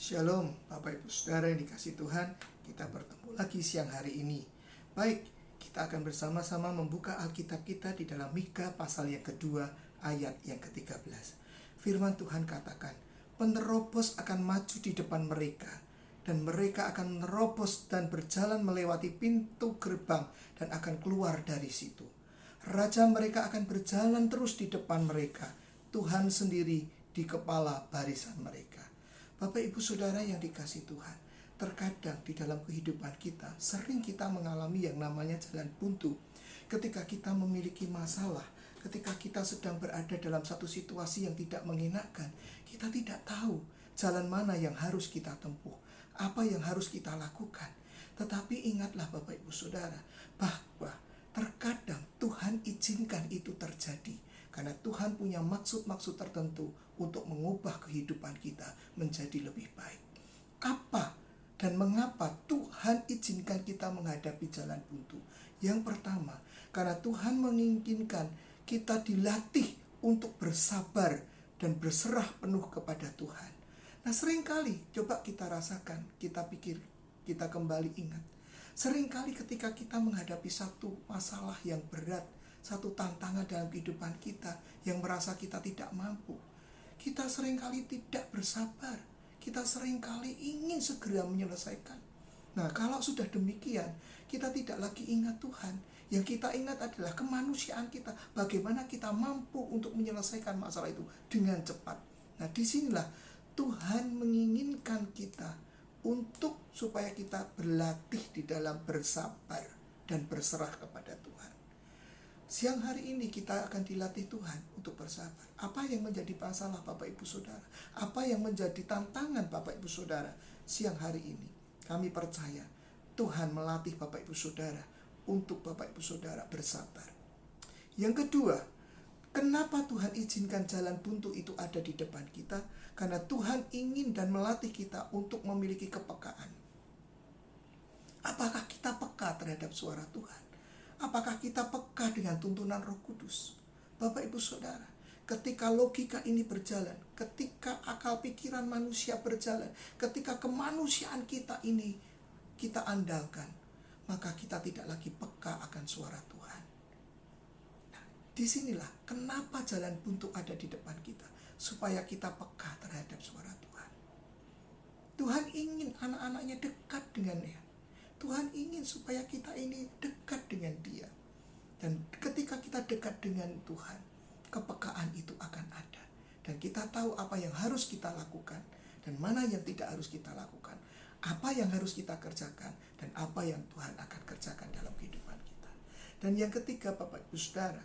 Shalom Bapak Ibu Saudara yang dikasihi Tuhan. Kita bertemu lagi siang hari ini. Baik, kita akan bersama-sama membuka Alkitab kita di dalam Mika pasal yang kedua ayat yang ke-13. Firman Tuhan katakan, penerobos akan maju di depan mereka, dan mereka akan menerobos dan berjalan melewati pintu gerbang dan akan keluar dari situ. Raja mereka akan berjalan terus di depan mereka, Tuhan sendiri di kepala barisan mereka. Bapak Ibu Saudara yang dikasihi Tuhan, terkadang di dalam kehidupan kita sering kita mengalami yang namanya jalan buntu. Ketika kita memiliki masalah, ketika kita sedang berada dalam satu situasi yang tidak mengenakan, kita tidak tahu jalan mana yang harus kita tempuh, apa yang harus kita lakukan. Tetapi ingatlah Bapak Ibu Saudara, bahwa terkadang Tuhan izinkan itu terjadi karena Tuhan punya maksud-maksud tertentu untuk mengubah kehidupan kita menjadi lebih baik. Apa dan mengapa Tuhan izinkan kita menghadapi jalan buntu? Yang pertama, karena Tuhan menginginkan kita dilatih untuk bersabar dan berserah penuh kepada Tuhan. Nah, seringkali coba kita rasakan, kita pikir, kita kembali ingat. Seringkali ketika kita menghadapi satu masalah yang berat, satu tantangan dalam kehidupan kita yang merasa kita tidak mampu, kita seringkali tidak bersabar, kita seringkali ingin segera menyelesaikan. Nah, kalau sudah demikian, kita tidak lagi ingat Tuhan. Yang kita ingat adalah kemanusiaan kita, bagaimana kita mampu untuk menyelesaikan masalah itu dengan cepat. Nah, disinilah Tuhan menginginkan kita untuk supaya kita berlatih di dalam bersabar dan berserah kepada Tuhan. Siang hari ini kita akan dilatih Tuhan untuk bersabar. Apa yang menjadi masalah Bapak Ibu Saudara? Apa yang menjadi tantangan Bapak Ibu Saudara siang hari ini? Kami percaya Tuhan melatih Bapak Ibu Saudara untuk Bapak Ibu Saudara bersabar. Yang kedua, kenapa Tuhan izinkan jalan buntu itu ada di depan kita? Karena Tuhan ingin dan melatih kita untuk memiliki kepekaan. Apakah kita peka terhadap suara Tuhan? Apakah kita peka dengan tuntunan Roh Kudus? Bapak Ibu Saudara, ketika logika ini berjalan, ketika akal pikiran manusia berjalan, ketika kemanusiaan kita ini kita andalkan, maka kita tidak lagi peka akan suara Tuhan. Nah, disinilah kenapa jalan buntu ada di depan kita, supaya kita peka terhadap suara Tuhan. Tuhan ingin anak-anaknya dekat dengannya. Tuhan ingin supaya kita ini dekat dengan Dia. Dan ketika kita dekat dengan Tuhan, kepekaan itu akan ada. Dan kita tahu apa yang harus kita lakukan dan mana yang tidak harus kita lakukan. Apa yang harus kita kerjakan dan apa yang Tuhan akan kerjakan dalam kehidupan kita. Dan yang ketiga Bapak Ibu Saudara,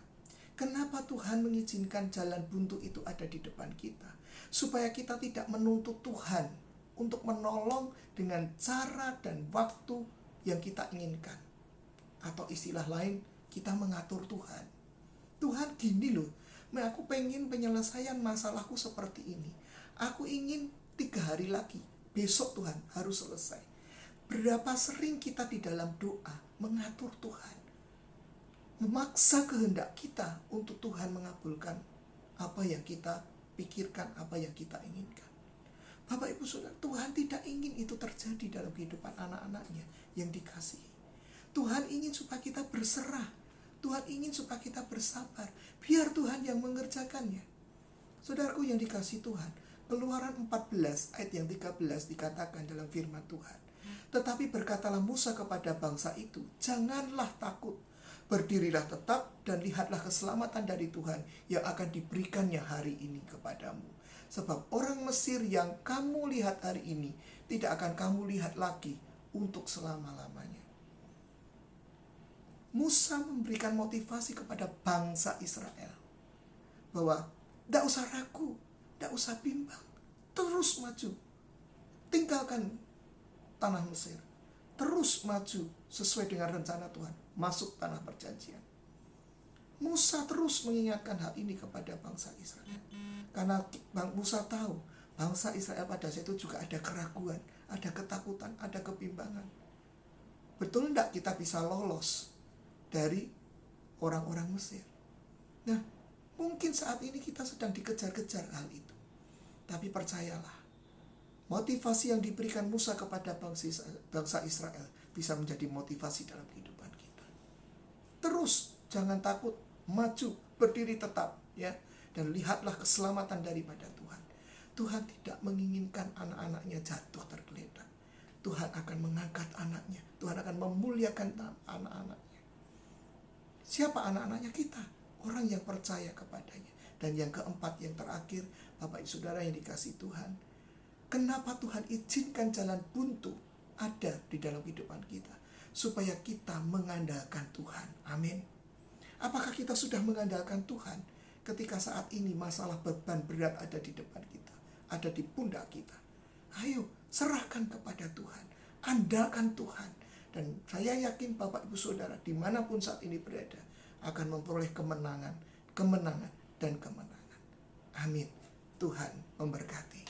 kenapa Tuhan mengizinkan jalan buntu itu ada di depan kita? Supaya kita tidak menuntut Tuhan untuk menolong dengan cara dan waktu yang kita inginkan. Atau istilah lain, kita mengatur Tuhan. Tuhan gini loh, aku pengen penyelesaian masalahku seperti ini. Aku ingin 3 hari lagi, besok Tuhan harus selesai. Berapa sering kita di dalam doa mengatur Tuhan, memaksa kehendak kita untuk Tuhan mengabulkan apa yang kita pikirkan, apa yang kita inginkan. Bapak Ibu Saudara, Tuhan tidak ingin itu terjadi dalam kehidupan anak-anaknya yang dikasihi. Tuhan ingin supaya kita berserah. Tuhan ingin supaya kita bersabar. Biar Tuhan yang mengerjakannya. Saudaraku yang dikasihi Tuhan, Keluaran 14 ayat yang 13 dikatakan dalam firman Tuhan. Tetapi berkatalah Musa kepada bangsa itu, janganlah takut. Berdirilah tetap dan lihatlah keselamatan dari Tuhan yang akan diberikannya hari ini kepadamu. Sebab orang Mesir yang kamu lihat hari ini tidak akan kamu lihat lagi untuk selama-lamanya. Musa memberikan motivasi kepada bangsa Israel bahwa tidak usah ragu, tidak usah bimbang, terus maju. Tinggalkan tanah Mesir, terus maju sesuai dengan rencana Tuhan, masuk tanah perjanjian. Musa terus mengingatkan hal ini kepada bangsa Israel. Karena Musa tahu bangsa Israel pada saat itu juga ada keraguan, ada ketakutan, ada kebimbangan. Betul tidak kita bisa lolos dari orang-orang Mesir? Nah, mungkin saat ini kita sedang dikejar-kejar hal itu. Tapi percayalah, Motivasi yang diberikan Musa kepada bangsa Israel bisa menjadi motivasi dalam kehidupan kita. Terus jangan takut, maju, berdiri tetap, ya, dan lihatlah keselamatan daripada Tuhan. Tuhan tidak menginginkan anak-anaknya jatuh tergeletak. Tuhan akan mengangkat anaknya. Tuhan akan memuliakan anak-anaknya. Siapa anak-anaknya? Kita, orang yang percaya kepadanya. Dan yang keempat, yang terakhir, Bapak Ibu Saudara yang dikasihi Tuhan, kenapa Tuhan izinkan jalan buntu ada di dalam kehidupan kita? Supaya kita mengandalkan Tuhan. Amin. Apakah kita sudah mengandalkan Tuhan ketika saat ini masalah beban berat ada di depan kita, ada di pundak kita? Ayo, serahkan kepada Tuhan, andalkan Tuhan. Dan saya yakin Bapak Ibu Saudara dimanapun saat ini berada akan memperoleh kemenangan, kemenangan, dan kemenangan. Amin. Tuhan memberkati.